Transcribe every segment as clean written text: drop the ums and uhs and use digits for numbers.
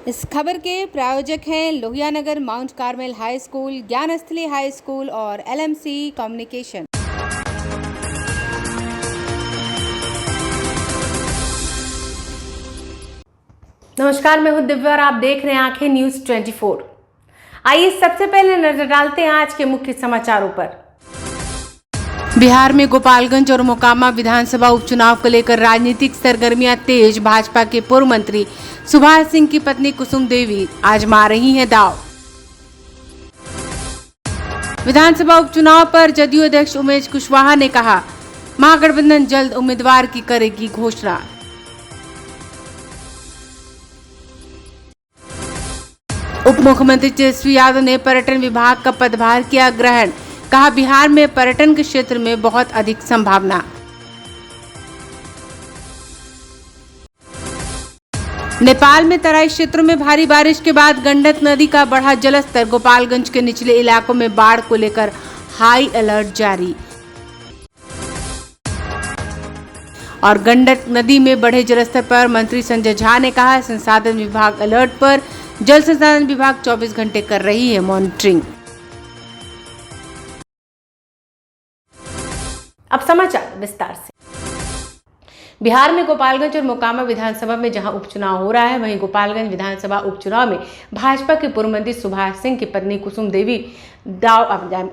इस खबर के प्रायोजक हैं Lohia Nagar Mount Carmel high school, Gyansthali high school और LMC कम्युनिकेशन। नमस्कार, मैं हूं दिव्या और आप देख रहे हैं आंखें न्यूज 24। आइए सबसे पहले नजर डालते हैं आज के मुख्य समाचारों पर। बिहार में गोपालगंज और मोकामा विधानसभा उपचुनाव को लेकर राजनीतिक सरगर्मियां तेज। भाजपा के पूर्व मंत्री सुभाष सिंह की पत्नी कुसुम देवी आजमा रही हैं दांव। विधानसभा उपचुनाव पर जदयू अध्यक्ष उमेश कुशवाहा ने कहा, महागठबंधन जल्द उम्मीदवार की करेगी घोषणा। उप मुख्यमंत्री तेजस्वी यादव ने पर्यटन विभाग का पदभार किया ग्रहण। कहा, बिहार में पर्यटन के क्षेत्र में बहुत अधिक संभावना। नेपाल में तराई क्षेत्रों में भारी बारिश के बाद गंडक नदी का बढ़ा जलस्तर। गोपालगंज के निचले इलाकों में बाढ़ को लेकर हाई अलर्ट जारी। और गंडक नदी में बढ़े जलस्तर पर मंत्री संजय झा ने कहा, संसाधन विभाग अलर्ट पर। जल संसाधन विभाग 24 घंटे कर रही है मॉनिटरिंग। अब समाचार विस्तार से। बिहार में गोपालगंज और मोकामा विधानसभा में जहां उपचुनाव हो रहा है, वहीं गोपालगंज विधानसभा उपचुनाव में भाजपा के पूर्व मंत्री सुभाष सिंह की पत्नी कुसुम देवी दांव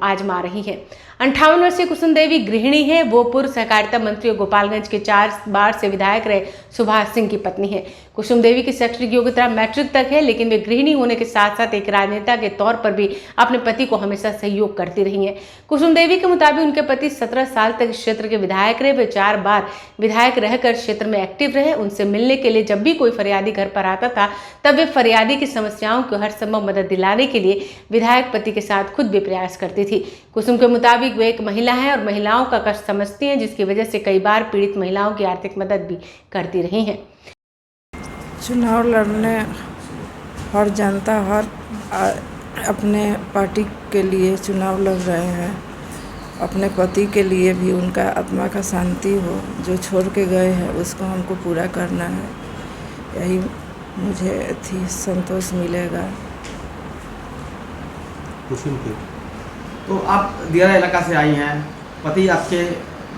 आजमा रही है। 58 वर्षीय कुसुम देवी गृहिणी है। वो पूर्व सहकारिता मंत्री और गोपालगंज के 4 बार से विधायक रहे सुभाष सिंह की पत्नी है। कुसुम देवी की शैक्षणिक योग्यता मैट्रिक तक है, लेकिन वे गृहिणी होने के साथ साथ एक राजनेता के तौर पर भी अपने पति को हमेशा सहयोग करती रही हैं। कुसुम देवी के मुताबिक उनके पति 17 साल तक क्षेत्र के विधायक रहे। वे 4 बार विधायक रहकर क्षेत्र में एक्टिव रहे। उनसे मिलने के लिए जब भी कोई फरियादी घर पर आता था, तब वे फरियादी की समस्याओं को हर संभव मदद दिलाने के लिए विधायक पति के साथ खुद भी प्रयास करती थी। कुसुम के मुताबिक वे एक महिला हैं और महिलाओं का कष्ट समझती हैं, जिसकी वजह से कई बार पीड़ित महिलाओं की आर्थिक मदद भी करती रही हैं। चुनाव लड़ने हर जनता अपने पार्टी के लिए चुनाव लड़ रहे हैं। अपने पति के लिए भी उनका आत्मा का शांति हो, जो छोड़ के गए हैं उसको हमको पूरा करना है। यही मुझे संतोष मिलेगा। तो आप दियारा इलाका से आई हैं, पति आपके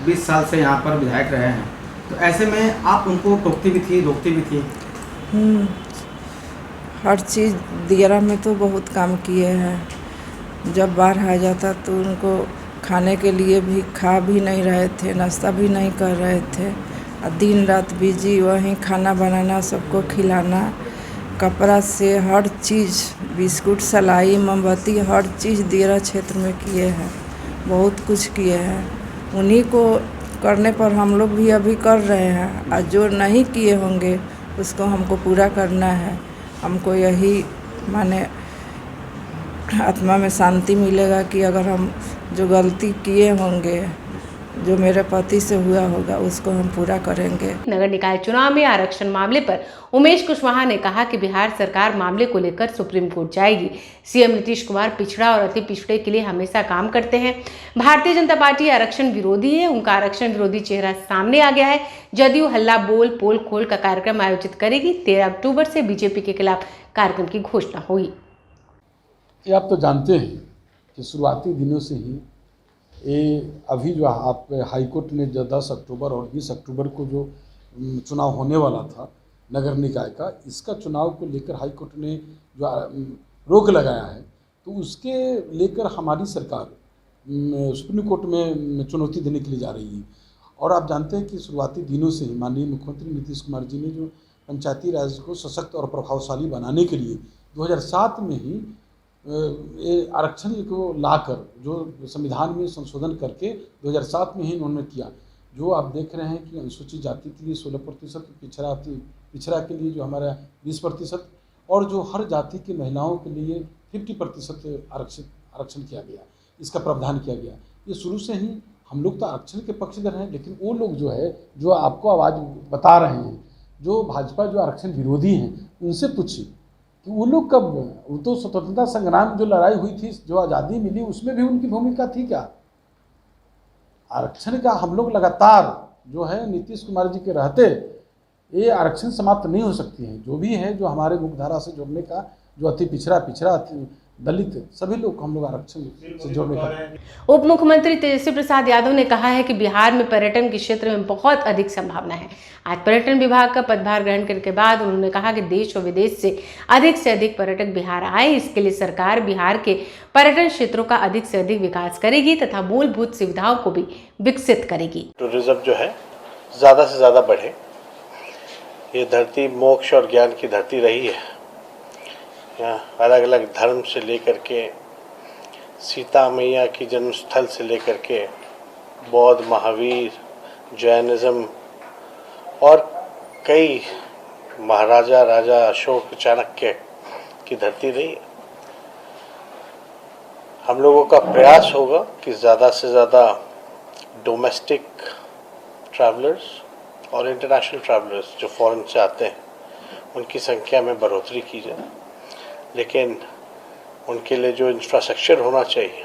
20 साल से यहाँ पर विधायक रहे हैं, तो ऐसे में आप उनको टोकती भी थी, रोकती भी थी? हर चीज़ दियारा में तो बहुत काम किए हैं। जब बाहर आ जाता तो उनको खाने के लिए भी खा भी नहीं रहे थे, नाश्ता भी नहीं कर रहे थे। दिन रात बिजी वहीं खाना बनाना, सबको खिलाना, कपड़ा से हर चीज़, बिस्कुट, सलाई, मोमबत्ती, हर चीज़ दियारा क्षेत्र में किए हैं। बहुत कुछ किए हैं। उन्हीं को करने पर हम लोग भी अभी कर रहे हैं, और जो नहीं किए होंगे उसको हमको पूरा करना है। हमको यही माने आत्मा में शांति मिलेगा कि अगर हम जो गलती किए होंगे, जो मेरे पति से हुआ होगा, उसको हम पूरा करेंगे। नगर निकाय चुनाव में आरक्षण मामले पर उमेश कुशवाहा ने कहा कि बिहार सरकार मामले को लेकर सुप्रीम कोर्ट जाएगी। सीएम नीतीश कुमार पिछड़ा और अति पिछड़े के लिए हमेशा काम करते हैं। भारतीय जनता पार्टी आरक्षण विरोधी है। उनका आरक्षण विरोधी चेहरा सामने आ गया है। जदयू हल्ला बोल पोल खोल का कार्यक्रम आयोजित करेगी। 13 अक्टूबर से बीजेपी के खिलाफ कार्यक्रम की घोषणा हुई। ये आप तो जानते हैं कि शुरुआती दिनों से ही ये अभी जो आप हाईकोर्ट ने 10 अक्टूबर और 20 अक्टूबर को जो चुनाव होने वाला था नगर निकाय का, इसका चुनाव को लेकर हाईकोर्ट ने जो रोक लगाया है, तो उसके लेकर हमारी सरकार सुप्रीम कोर्ट में चुनौती देने के लिए जा रही है। और आप जानते हैं कि शुरुआती दिनों से ही माननीय मुख्यमंत्री नीतीश कुमार जी ने जो पंचायती राज को सशक्त और प्रभावशाली बनाने के लिए 2007 में ही ये आरक्षण को लाकर, जो संविधान में संशोधन करके 2007 में ही उन्होंने किया। जो आप देख रहे हैं कि अनुसूचित जाति के लिए 16%, पिछड़ा के लिए जो हमारा 20% और जो हर जाति की महिलाओं के लिए 50% आरक्षण किया गया, इसका प्रावधान किया गया। ये शुरू से ही हम लोग तो आरक्षण के पक्षधर हैं, लेकिन वो लोग जो है, जो आपको आवाज़ बता रहे हैं, जो भाजपा जो आरक्षण विरोधी हैं, उनसे पूछिए कि वो लोग कब, वो तो स्वतंत्रता संग्राम जो लड़ाई हुई थी, जो आज़ादी मिली, उसमें भी उनकी भूमिका थी क्या? आरक्षण का हम लोग लगातार जो है नीतीश कुमार जी के रहते ये आरक्षण समाप्त नहीं हो सकती है। जो भी है, जो हमारे मुख्यधारा से जुड़ने का, जो अति पिछड़ा दलित, सभी लोग हम लोग आरक्षण से जोड़ने का। उप मुख्यमंत्री तेजस्वी प्रसाद यादव ने कहा है कि बिहार में पर्यटन के क्षेत्र में बहुत अधिक संभावना है। आज पर्यटन विभाग का पदभार ग्रहण करने के बाद उन्होंने कहा कि देश और विदेश से अधिक पर्यटक बिहार आए। इसके लिए सरकार बिहार के पर्यटन क्षेत्रों का अधिक से अधिक विकास करेगी तथा मूलभूत सुविधाओं को भी विकसित करेगी। टूरिज्म जो है ज़्यादा से ज़्यादा बढ़े। ये धरती मोक्ष और ज्ञान की धरती रही है। यहाँ अलग अलग धर्म से लेकर के सीता मैया की जन्मस्थल से लेकर के बौद्ध, महावीर, जैनिज़्म और कई महाराजा राजा अशोक चाणक्य की धरती रही है। हम लोगों का प्रयास होगा कि ज़्यादा से ज़्यादा डोमेस्टिक ट्रैवलर्स और इंटरनेशनल ट्रैवलर्स जो फॉरेन से आते हैं उनकी संख्या में बढ़ोतरी की जाए, लेकिन उनके लिए जो इंफ्रास्ट्रक्चर होना चाहिए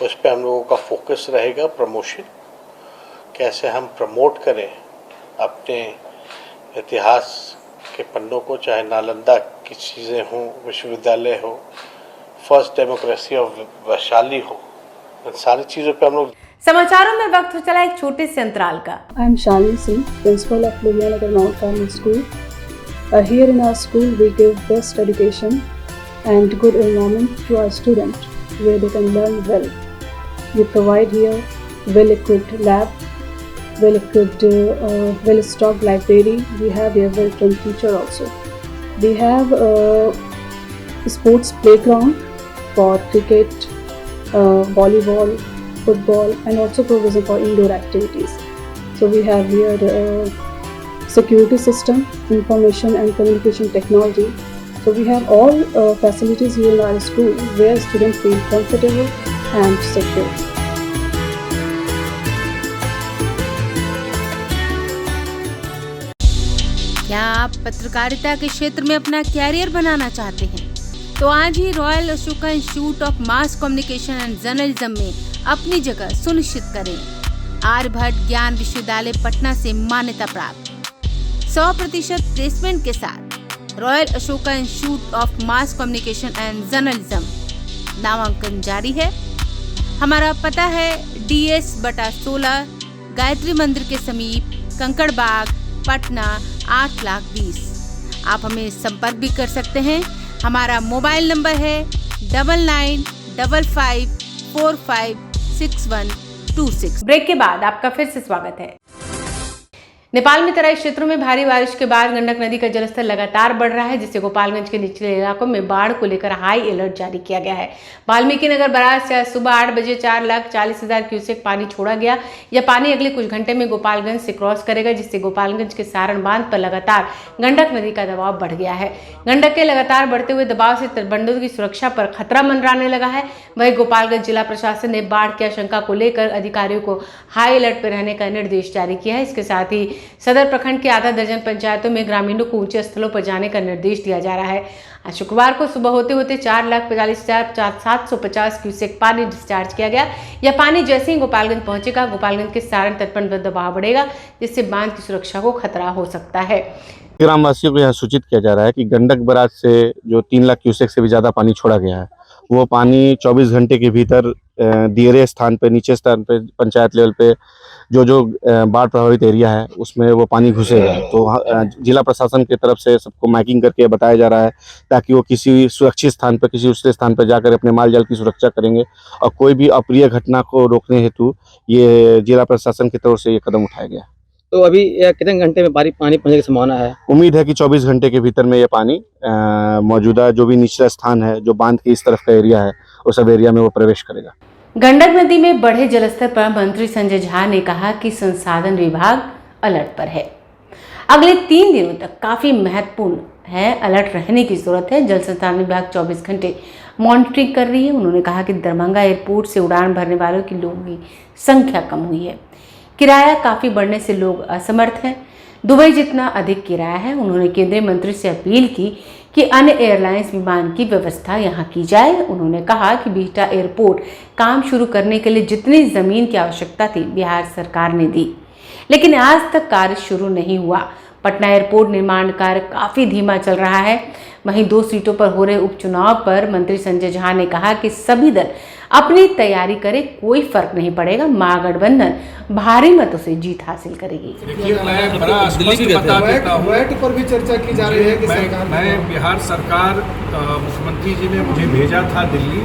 उस पर हम लोगों का फोकस रहेगा। प्रमोशन, कैसे हम प्रमोट करें अपने इतिहास के पन्नों को, चाहे नालंदा की चीज़ें हों, विश्वविद्यालय हो, फर्स्ट डेमोक्रेसी ऑफ वैशाली हो, इन सारी चीज़ों पे हम लोग। समाचारों में वक्त हो चला एक छोटे से अंतराल का। I am Shalini Singh, principal of Lohianagar Mount Carmel School. Here in our school, we give best education and good environment to our students where they can learn well. We provide here well-equipped lab, well-equipped, well-stocked library. We have here well-trained teacher also. We have a sports playground for cricket, volleyball, football, and also provision for indoor activities. So we have here security system, information and communication technology. So we have all facilities here in our school where students feel comfortable and secure. क्या आप पत्रकारिता के क्षेत्र में अपना career बनाना चाहते हैं? तो आज ही royal Ashoka institute of mass communication and journalism में अपनी जगह सुनिश्चित करें। आर्यभट्ट ज्ञान विश्वविद्यालय पटना से मान्यता प्राप्त 100% प्लेसमेंट के साथ royal Ashoka institute of mass communication and journalism नामांकन जारी है। हमारा पता है DS/16 गायत्री मंदिर के समीप, कंकड़ बाग, पटना 8,20,000। आप हमें संपर्क भी कर सकते हैं। हमारा मोबाइल नंबर है 9955456126। ब्रेक के बाद आपका फिर से स्वागत है। नेपाल में तराई क्षेत्रों में भारी बारिश के बाद गंडक नदी का जलस्तर लगातार बढ़ रहा है, जिससे गोपालगंज के निचले इलाकों में बाढ़ को लेकर हाई अलर्ट जारी किया गया है। वाल्मीकि नगर बराज से सुबह 8 बजे 4,40,000 क्यूसेक पानी छोड़ा गया। यह पानी अगले कुछ घंटे में गोपालगंज से क्रॉस करेगा, जिससे गोपालगंज के सारण बांध पर लगातार गंडक नदी का दबाव बढ़ गया है। गंडक के लगातार बढ़ते हुए दबाव से तटबंधों की सुरक्षा पर खतरा मंडराने लगा है। वहीं गोपालगंज जिला प्रशासन ने बाढ़ की आशंका को लेकर अधिकारियों को हाई अलर्ट पर रहने का निर्देश जारी किया है। इसके साथ ही सदर प्रखंड के आधा दर्जन पंचायतों में ग्रामीणों को ऊंचे स्थलों पर जाने का निर्देश दिया जा रहा है। आज शुक्रवार को सुबह होते होते 4,45,750 क्यूसेक पानी डिस्चार्ज किया गया। यह पानी जैसे ही गोपालगंज पहुंचेगा, गोपालगंज के सारण तटबंध पर दबाव बढ़ेगा, जिससे बांध की सुरक्षा को खतरा हो सकता है। ग्रामवासियों को यह सूचित किया जा रहा है कि गंडक बराज से जो 3 लाख क्यूसेक से भी ज़्यादा पानी छोड़ा गया है, वो पानी 24 घंटे के भीतर दियरे स्थान पे, नीचे स्थान पे, पंचायत लेवल पे जो बाढ़ प्रभावित एरिया है उसमें वो पानी घुसेगा। तो जिला प्रशासन की तरफ से सबको माइकिंग करके बताया जा रहा है ताकि वो किसी सुरक्षित स्थान पर, किसी दूसरे स्थान पर जाकर अपने माल जाल की सुरक्षा करेंगे। और कोई भी अप्रिय घटना को रोकने हेतु ये जिला प्रशासन की तरफ से ये कदम उठाया गया। तो अभी कितने घंटे में पानी पहुंचने की संभावना है? उम्मीद है कि 24 घंटे के भीतर में ये पानी मौजूदा जो भी निचला स्थान है, जो बांध के इस तरफ का एरिया है, उस सब एरिया में वो प्रवेश करेगा। गंडक नदी में बढ़े जलस्तर पर मंत्री संजय झा ने कहा कि संसाधन विभाग अलर्ट पर है। अगले 3 दिनों तक काफी महत्वपूर्ण है, अलर्ट रहने की जरूरत है। जल संसाधन विभाग 24 घंटे मॉनिटरिंग कर रही है। उन्होंने कहा कि दरभंगा एयरपोर्ट से उड़ान भरने वालों की लोगों की संख्या कम हुई है। किराया काफ़ी बढ़ने से लोग असमर्थ हैं। दुबई जितना अधिक किराया है। उन्होंने केंद्रीय मंत्री से अपील की कि अन्य एयरलाइंस विमान की व्यवस्था यहाँ की जाए। उन्होंने कहा कि बिहटा एयरपोर्ट काम शुरू करने के लिए जितनी ज़मीन की आवश्यकता थी बिहार सरकार ने दी, लेकिन आज तक कार्य शुरू नहीं हुआ। पटना एयरपोर्ट निर्माण कार्य काफ़ी धीमा चल रहा है। वहीं 2 सीटों पर हो रहे उपचुनाव पर मंत्री संजय झा ने कहा कि सभी दल अपनी तैयारी करें, कोई फर्क नहीं पड़ेगा, महागठबंधन भारी मतों से जीत हासिल करेगी। देखिए, मैं बड़ा स्पष्ट बता देता हूँ, वैट पर भी चर्चा की जा रही है कि मैं बिहार सरकार, मुख्यमंत्री जी ने मुझे भेजा था दिल्ली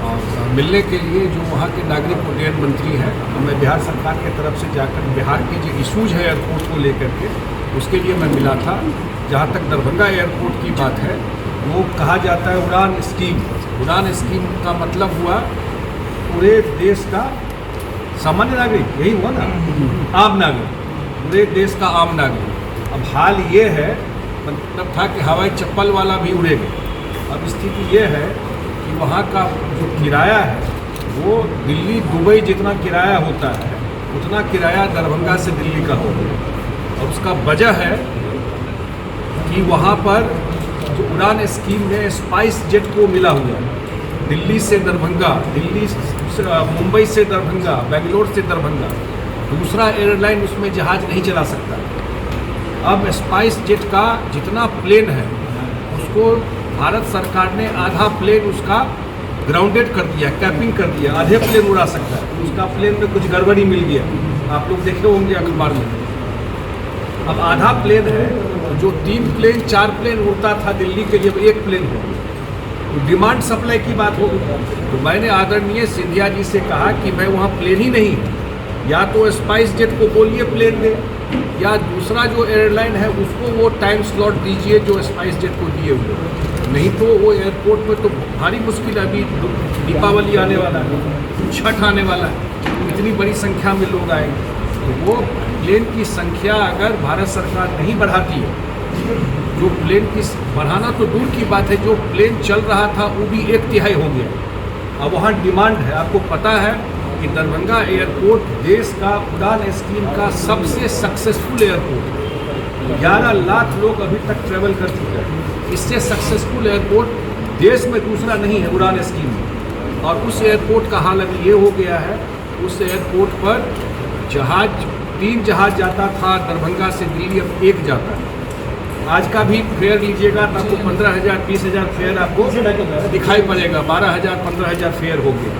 और मिलने के लिए जो वहाँ के नागरिक उड्डयन मंत्री हैं, तो मैं बिहार सरकार की तरफ से जाकर बिहार के जो इशूज है एयरपोर्ट को लेकर के, उसके लिए मैं मिला था। जहाँ तक दरभंगा एयरपोर्ट की बात है, वो कहा जाता है उड़ान स्कीम। उड़ान स्कीम का मतलब हुआ पूरे देश का सामान्य नागरिक, यही हुआ ना, आम नागरिक, पूरे देश का आम नागरिक। अब हाल ये है, मतलब था कि हवाई चप्पल वाला भी उड़ेगा। अब स्थिति ये है कि वहाँ का जो किराया है वो दिल्ली दुबई जितना किराया होता है उतना किराया दरभंगा से दिल्ली का होगा। और उसका वजह है कि वहाँ पर जो उड़ान स्कीम में स्पाइस जेट को मिला हुआ है, दिल्ली से दरभंगा, मुंबई से दरभंगा, बेंगलोर से दरभंगा, दूसरा एयरलाइन उसमें जहाज नहीं चला सकता। अब स्पाइस जेट का जितना प्लेन है उसको भारत सरकार ने आधा प्लेन उसका ग्राउंडेड कर दिया, कैपिंग कर दिया, आधे प्लेन उड़ा सकता है। उसका प्लेन में कुछ गड़बड़ी मिल गया, आप लोग देखे होंगे अखबार में। अब आधा प्लेन है, जो 3 प्लेन 4 प्लेन उड़ता था दिल्ली के लिए, 1 प्लेन हो गया। तो डिमांड सप्लाई की बात होगी। तो मैंने आदरणीय सिंधिया जी से कहा कि मैं वहाँ प्लेन ही नहीं, या तो स्पाइस जेट को बोलिए प्लेन दे, या दूसरा जो एयरलाइन है उसको वो टाइम स्लॉट दीजिए जो स्पाइस जेट को दिए हुए, नहीं तो वो एयरपोर्ट पर तो भारी मुश्किल है। अभी दीपावली आने वाला है, छठ आने वाला है, इतनी बड़ी संख्या में लोग आएंगे, तो वो प्लेन की संख्या अगर भारत सरकार नहीं बढ़ाती है, जो प्लेन की बढ़ाना तो दूर की बात है, जो प्लेन चल रहा था वो भी 1/3 हो गया। अब वहाँ डिमांड है, आपको पता है कि दरभंगा एयरपोर्ट देश का उड़ान स्कीम का सबसे सक्सेसफुल एयरपोर्ट, 11 लाख लोग अभी तक ट्रैवल कर चुके हैं। इससे सक्सेसफुल एयरपोर्ट देश में दूसरा नहीं है उड़ान स्कीम में। और उस एयरपोर्ट का हाल अभी ये हो गया है, उस एयरपोर्ट पर जहाज 3 जहाज जाता था दरभंगा से दिल्ली, अब 1 जाता है। आज का भी फेयर लीजिएगा तो आपको 15,000 20,000 फेयर आपको दिखाई पड़ेगा, 12,000 15,000 फेयर हो गया।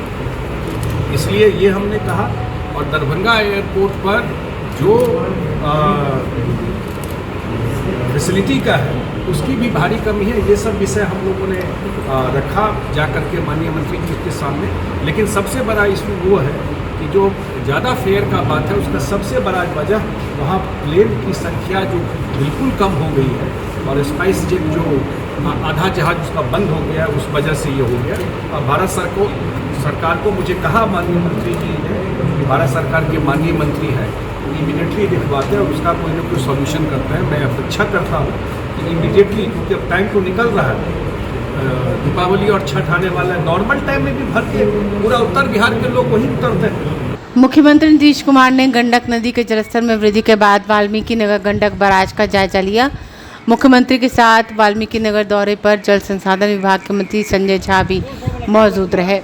इसलिए ये हमने कहा। और दरभंगा एयरपोर्ट पर जो फैसिलिटी का है उसकी भी भारी कमी है। ये सब विषय हम लोगों ने रखा जाकर के माननीय मंत्री जी के सामने। लेकिन सबसे बड़ा इशू वो है कि जो ज़्यादा फेयर का बात है उसका सबसे बड़ा वजह वहाँ प्लेन की संख्या जो बिल्कुल कम हो गई है, और स्पाइस जेट जो आधा जहाज उसका बंद हो गया, उस वजह से ये हो गया। और भारत सरकार को मुझे कहा माननीय मंत्री जी ने कि भारत सरकार के माननीय मंत्री हैं, इमीडिएटली दिखवाते हैं और उसका कोई ना कोई सॉल्यूशन करते हैं। मैं अपेक्षा करता हूँ कि इमीडिएटली, क्योंकि अब टाइम तो निकल रहा है, दीपावली और छठ आने वाला है, नॉर्मल टाइम में भी भर के पूरा उत्तर बिहार के लोग वहीं उतरते हैं। मुख्यमंत्री नीतीश कुमार ने गंडक नदी के जलस्तर में वृद्धि के बाद वाल्मीकि नगर गंडक बैराज का जायजा लिया। मुख्यमंत्री के साथ वाल्मीकि नगर दौरे पर जल संसाधन विभाग के मंत्री संजय झा भी मौजूद रहे।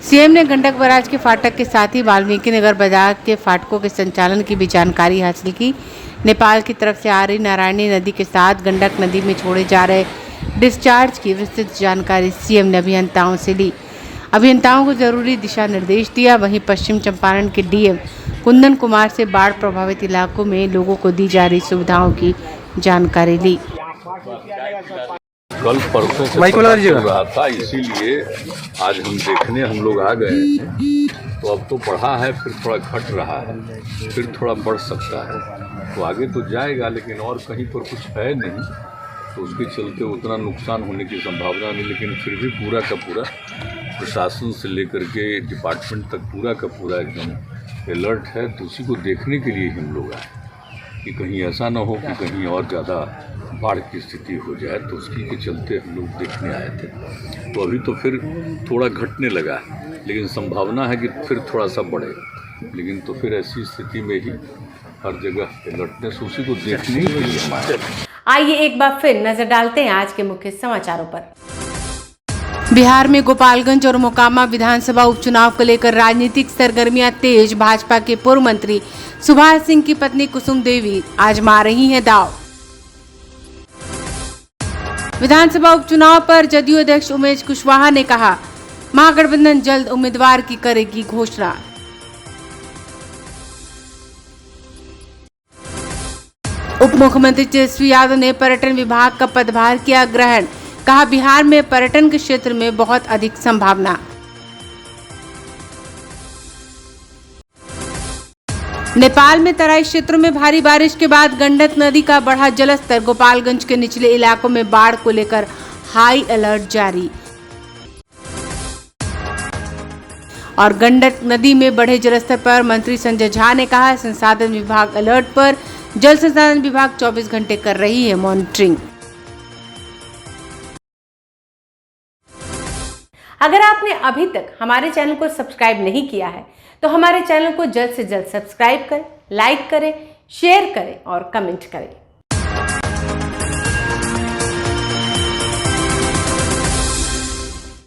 सीएम ने गंडक बैराज के फाटक के साथ ही वाल्मीकि नगर बाजार के फाटकों के संचालन की भी जानकारी हासिल की। नेपाल की तरफ से आ रही नारायणी नदी के साथ गंडक नदी में छोड़े जा रहे डिस्चार्ज की विस्तृत जानकारी सीएम ने अभियंताओं से ली। अभियंताओं को जरूरी दिशा निर्देश दिया। वहीं पश्चिम चंपारण के डीएम कुंदन कुमार से बाढ़ प्रभावित इलाकों में लोगों को दी जा रही सुविधाओं की जानकारी ली। कल परसों से पता चल रहा था, इसीलिए आज हम लोग आ गए हैं। तो अब तो बढ़ा है, फिर थोड़ा घट रहा है, फिर थोड़ा बढ़ सकता है, तो आगे तो जाएगा, लेकिन और कहीं पर कुछ है नहीं, तो उसके चलते उतना नुकसान होने की संभावना नहीं। लेकिन फिर भी पूरा का पूरा प्रशासन से लेकर के डिपार्टमेंट तक पूरा का पूरा एकदम अलर्ट है। तो उसी को देखने के लिए हम लोग आए कि कहीं ऐसा ना हो कि कहीं और ज़्यादा बाढ़ की स्थिति हो जाए, तो उसकी के चलते हम लोग देखने आए थे। तो अभी तो फिर थोड़ा घटने लगा है, लेकिन संभावना है कि फिर थोड़ा सा बढ़ेगा। लेकिन तो फिर ऐसी स्थिति में ही हर जगह अलर्टनेस, उसी को देखने के लिए हमारे। आइए एक बार फिर नजर डालते हैं आज के मुख्य समाचारों पर। बिहार में गोपालगंज और मोकामा विधानसभा उपचुनाव को लेकर राजनीतिक सरगर्मियां तेज। भाजपा के पूर्व मंत्री सुभाष सिंह की पत्नी कुसुम देवी आजमा रही हैं दांव। विधानसभा उपचुनाव पर जदयू अध्यक्ष उमेश कुशवाहा ने कहा, महागठबंधन जल्द उम्मीदवार की करेगी घोषणा। उप मुख्यमंत्री तेजस्वी यादव ने पर्यटन विभाग का पदभार किया ग्रहण। कहा, बिहार में पर्यटन के क्षेत्र में बहुत अधिक संभावना। नेपाल में तराई क्षेत्रों में भारी बारिश के बाद गंडक नदी का बढ़ा जलस्तर। गोपालगंज के निचले इलाकों में बाढ़ को लेकर हाई अलर्ट जारी। और गंडक नदी में बढ़े जलस्तर पर मंत्री संजय झा ने कहा, संसाधन विभाग अलर्ट पर। जल संसाधन विभाग 24 घंटे कर रही है मॉनिटरिंग। अगर आपने अभी तक हमारे चैनल को सब्सक्राइब नहीं किया है तो हमारे चैनल को जल्द से जल्द सब्सक्राइब करें, लाइक करें, शेयर करें और कमेंट करें।